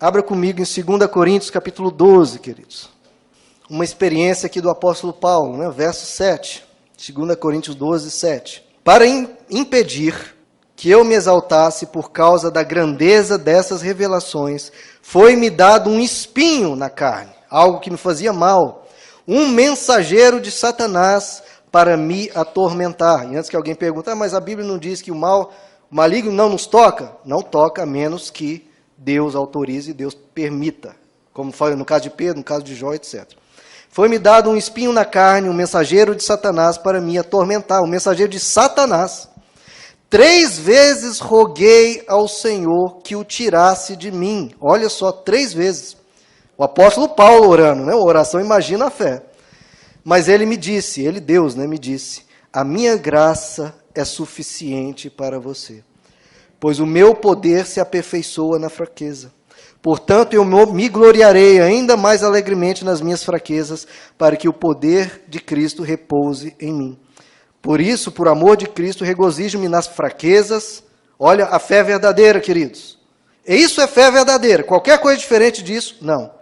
Abra comigo em 2 Coríntios, capítulo 12, queridos. Uma experiência aqui do apóstolo Paulo, né? Verso 7. 2 Coríntios 12, 7. Para impedir que eu me exaltasse por causa da grandeza dessas revelações, foi-me dado um espinho na carne, algo que me fazia mal, um mensageiro de Satanás para me atormentar. E antes que alguém pergunte, mas a Bíblia não diz que o maligno não nos toca? Não toca, a menos que Deus autorize e Deus permita, como foi no caso de Pedro, no caso de Jó, etc. Foi-me dado um espinho na carne, um mensageiro de Satanás para me atormentar, um mensageiro de Satanás. 3 vezes roguei ao Senhor que o tirasse de mim. Olha só, 3 vezes. O apóstolo Paulo orando, né? A oração imagina a fé. Mas ele me disse, Deus, né, me disse, a minha graça é suficiente para você, pois o meu poder se aperfeiçoa na fraqueza. Portanto, eu me gloriarei ainda mais alegremente nas minhas fraquezas, para que o poder de Cristo repouse em mim. Por isso, por amor de Cristo, regozijo-me nas fraquezas. Olha, a fé verdadeira, queridos. E isso é fé verdadeira. Qualquer coisa diferente disso, não.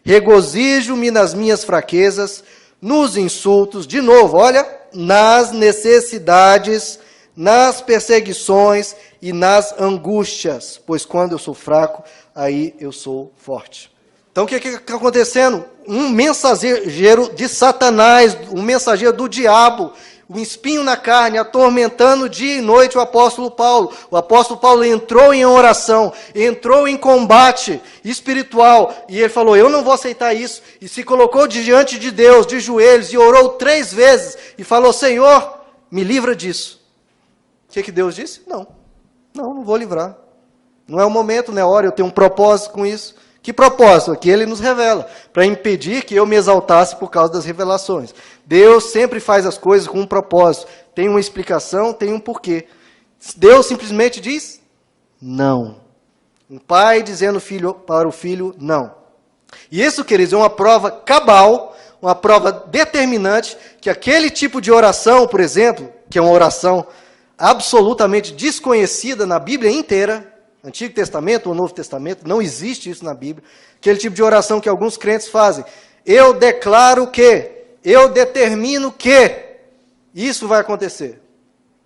Regozijo-me nas minhas fraquezas, nos insultos, de novo, olha, nas necessidades, nas perseguições e nas angústias, pois quando eu sou fraco, aí eu sou forte. Então o que está acontecendo? Um mensageiro de Satanás, um mensageiro do diabo, um espinho na carne, atormentando dia e noite o apóstolo Paulo. O apóstolo Paulo entrou em oração, entrou em combate espiritual, e ele falou, eu não vou aceitar isso, e se colocou diante de Deus, de joelhos, e orou 3 vezes, e falou, Senhor, me livra disso. O que Deus disse? Não vou livrar. Não é o momento, não é a hora, eu tenho um propósito com isso. Que propósito? Aqui ele nos revela, para impedir que eu me exaltasse por causa das revelações. Deus sempre faz as coisas com um propósito. Tem uma explicação, tem um porquê. Deus simplesmente diz, não. Um pai dizendo para o filho, não. E isso, queridos, é uma prova cabal, uma prova determinante, que aquele tipo de oração, por exemplo, que é uma oração absolutamente desconhecida na Bíblia inteira, Antigo Testamento ou Novo Testamento, não existe isso na Bíblia. Aquele tipo de oração que alguns crentes fazem. Eu declaro que, eu determino que isso vai acontecer.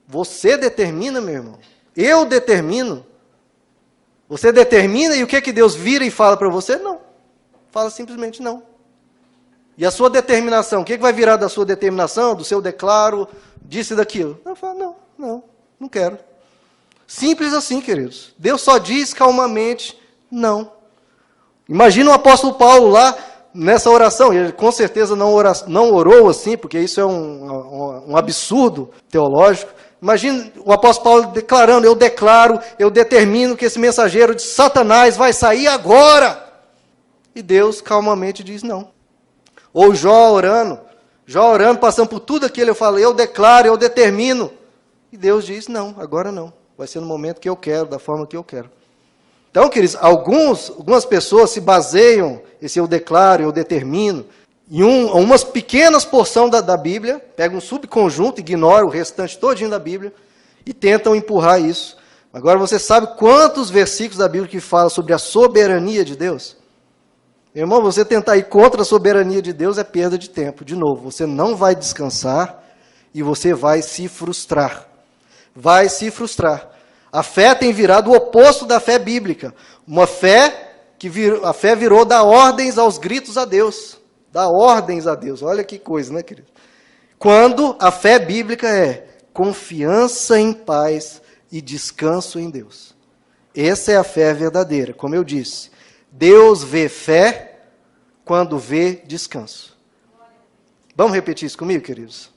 Você determina, meu irmão. Eu determino. Você determina e o que Deus vira e fala para você? Não. Fala simplesmente não. E a sua determinação, o que vai virar da sua determinação, do seu declaro, disso e daquilo? Eu falo, não quero. Simples assim, queridos. Deus só diz calmamente, não. Imagina o apóstolo Paulo lá, nessa oração, ele com certeza não orou assim, porque isso é um absurdo teológico. Imagina o apóstolo Paulo declarando, eu declaro, eu determino que esse mensageiro de Satanás vai sair agora. E Deus calmamente diz não. Ou Jó orando, passando por tudo aquilo, eu falo, eu declaro, eu determino. E Deus diz, não, agora não. Vai ser no momento que eu quero, da forma que eu quero. Então, queridos, algumas pessoas se baseiam, esse eu declaro, eu determino, em umas pequenas porções da Bíblia, pegam um subconjunto, ignoram o restante todinho da Bíblia, e tentam empurrar isso. Agora, você sabe quantos versículos da Bíblia que falam sobre a soberania de Deus? Irmão, você tentar ir contra a soberania de Deus é perda de tempo. De novo, você não vai descansar e você vai se frustrar. Vai se frustrar. A fé tem virado o oposto da fé bíblica. Uma fé a fé virou dar ordens aos gritos a Deus. Dar ordens a Deus. Olha que coisa, né, querido? Quando a fé bíblica é confiança em paz e descanso em Deus. Essa é a fé verdadeira. Como eu disse, Deus vê fé quando vê descanso. Vamos repetir isso comigo, queridos?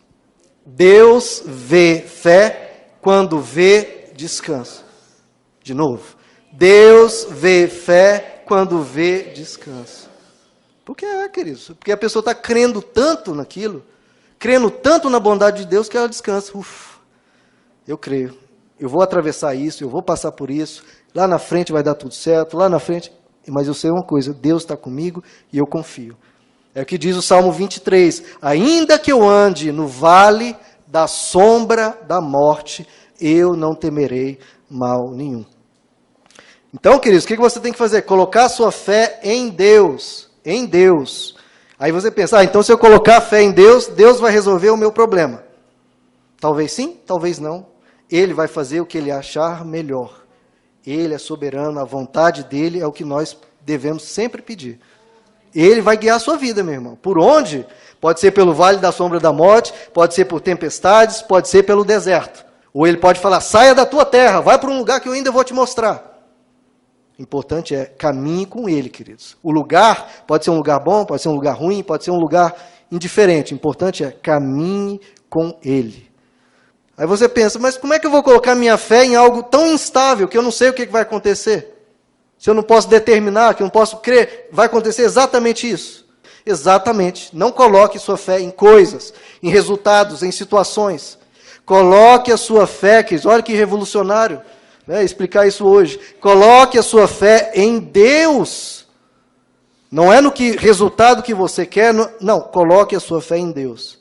Deus vê fé quando vê descanso. De novo. Deus vê fé quando vê descanso. Por que queridos? Porque a pessoa está crendo tanto naquilo, crendo tanto na bondade de Deus, que ela descansa. Eu creio. Eu vou atravessar isso, eu vou passar por isso. Lá na frente vai dar tudo certo, lá na frente. Mas eu sei uma coisa, Deus está comigo e eu confio. É o que diz o Salmo 23. Ainda que eu ande no vale da sombra da morte, eu não temerei mal nenhum. Então, queridos, o que você tem que fazer? Colocar a sua fé em Deus. Em Deus. Aí você pensa, então se eu colocar a fé em Deus, Deus vai resolver o meu problema. Talvez sim, talvez não. Ele vai fazer o que ele achar melhor. Ele é soberano, a vontade dele é o que nós devemos sempre pedir. Ele vai guiar a sua vida, meu irmão. Por onde? Pode ser pelo vale da sombra da morte, pode ser por tempestades, pode ser pelo deserto. Ou ele pode falar, saia da tua terra, vai para um lugar que eu ainda vou te mostrar. O importante é, caminhe com ele, queridos. O lugar pode ser um lugar bom, pode ser um lugar ruim, pode ser um lugar indiferente. O importante é, caminhe com ele. Aí você pensa, mas como é que eu vou colocar minha fé em algo tão instável que eu não sei o que vai acontecer? Se eu não posso determinar, que eu não posso crer, vai acontecer exatamente isso. Exatamente. Não coloque sua fé em coisas, em resultados, em situações. Coloque a sua fé, queridos, olha que revolucionário, né, explicar isso hoje. Coloque a sua fé em Deus. Não é no resultado que você quer, não, coloque a sua fé em Deus.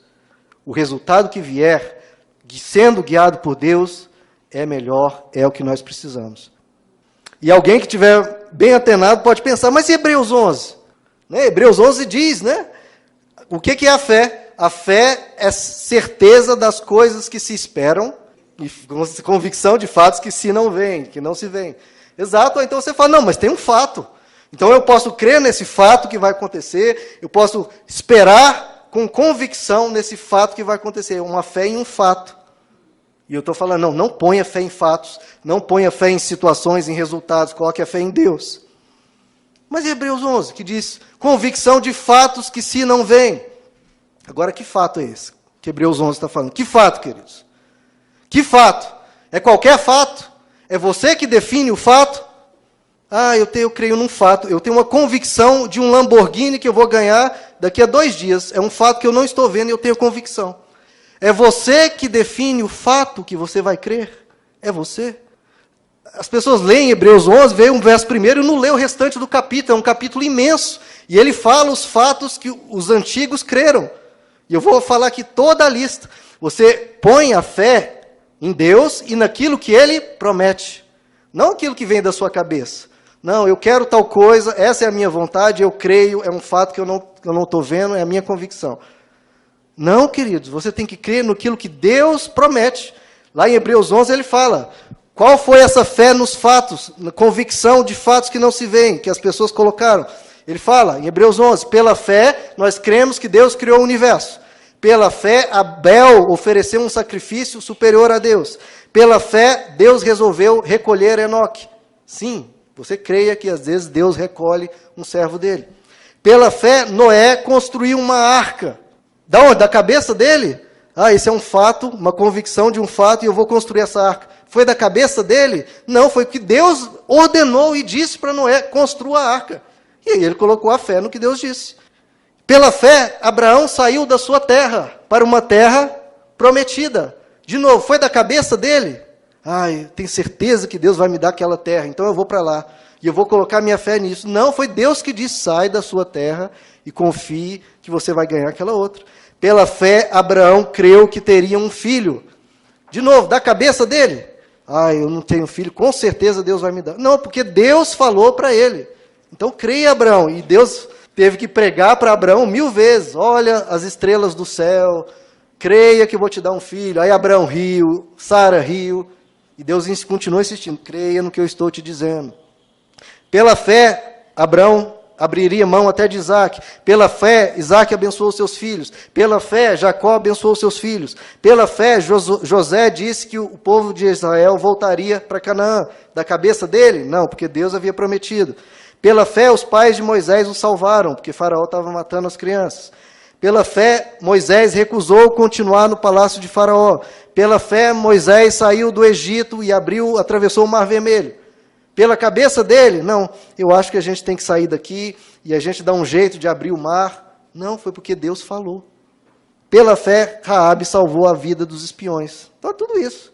O resultado que vier, sendo guiado por Deus, é melhor, é o que nós precisamos. E alguém que estiver bem atenado pode pensar, mas e Hebreus 11? Né? Hebreus 11 diz, né? O que é a fé? A fé é certeza das coisas que se esperam, e convicção de fatos que se não veem, que não se veem. Exato, então você fala, não, mas tem um fato. Então eu posso crer nesse fato que vai acontecer, eu posso esperar com convicção nesse fato que vai acontecer, uma fé em um fato. E eu estou falando, não ponha fé em fatos, não ponha fé em situações, em resultados, coloque a fé em Deus. Mas em Hebreus 11, que diz, convicção de fatos que se não veem. Agora, que fato é esse que Hebreus 11 está falando? Que fato, queridos? Que fato? É qualquer fato? É você que define o fato? Eu creio num fato, eu tenho uma convicção de um Lamborghini que eu vou ganhar daqui a 2 dias. É um fato que eu não estou vendo e eu tenho convicção. É você que define o fato que você vai crer. É você. As pessoas leem Hebreus 11, veem um verso primeiro e não lê o restante do capítulo. É um capítulo imenso. E ele fala os fatos que os antigos creram. E eu vou falar aqui toda a lista. Você põe a fé em Deus e naquilo que ele promete. Não aquilo que vem da sua cabeça. Não, eu quero tal coisa, essa é a minha vontade, eu creio, é um fato que eu não estou vendo, é a minha convicção. Não, queridos, você tem que crer naquilo que Deus promete. Lá em Hebreus 11 ele fala, qual foi essa fé nos fatos, na convicção de fatos que não se veem, que as pessoas colocaram. Ele fala, em Hebreus 11, pela fé nós cremos que Deus criou o universo. Pela fé Abel ofereceu um sacrifício superior a Deus. Pela fé Deus resolveu recolher Enoque. Sim, você creia que às vezes Deus recolhe um servo dele. Pela fé Noé construiu uma arca. Da onde? Da cabeça dele? Esse é um fato, uma convicção de um fato, e eu vou construir essa arca. Foi da cabeça dele? Não, foi que Deus ordenou e disse para Noé, construa a arca. E aí ele colocou a fé no que Deus disse. Pela fé, Abraão saiu da sua terra para uma terra prometida. De novo, foi da cabeça dele? Eu tenho certeza que Deus vai me dar aquela terra, então eu vou para lá. E eu vou colocar minha fé nisso. Não, foi Deus que disse, sai da sua terra e confie que você vai ganhar aquela outra. Pela fé, Abraão creu que teria um filho. De novo, da cabeça dele? Eu não tenho filho, com certeza Deus vai me dar. Não, porque Deus falou para ele. Então, creia, Abraão. E Deus teve que pregar para Abraão 1000 vezes. Olha as estrelas do céu, creia que eu vou te dar um filho. Aí Abraão riu, Sara riu. E Deus continua insistindo, creia no que eu estou te dizendo. Pela fé, Abraão abriria mão até de Isaac. Pela fé, Isaac abençoou seus filhos. Pela fé, Jacó abençoou seus filhos. Pela fé, José disse que o povo de Israel voltaria para Canaã. Da cabeça dele? Não, porque Deus havia prometido. Pela fé, os pais de Moisés o salvaram, porque Faraó estava matando as crianças. Pela fé, Moisés recusou continuar no palácio de Faraó. Pela fé, Moisés saiu do Egito e atravessou o Mar Vermelho. Pela cabeça dele? Não, eu acho que a gente tem que sair daqui e a gente dá um jeito de abrir o mar. Não, foi porque Deus falou. Pela fé, Raabe salvou a vida dos espiões. Então, tudo isso.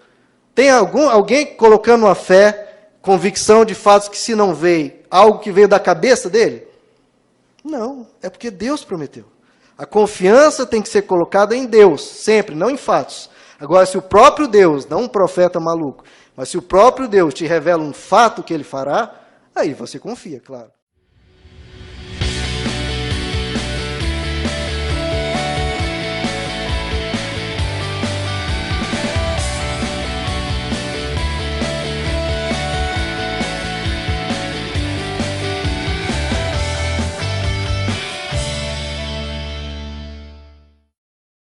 Tem alguém colocando a fé, convicção de fatos que se não veio, algo que veio da cabeça dele? Não, é porque Deus prometeu. A confiança tem que ser colocada em Deus, sempre, não em fatos. Agora, se o próprio Deus, não um profeta maluco, mas se o próprio Deus te revela um fato que ele fará, Aí você confia, claro.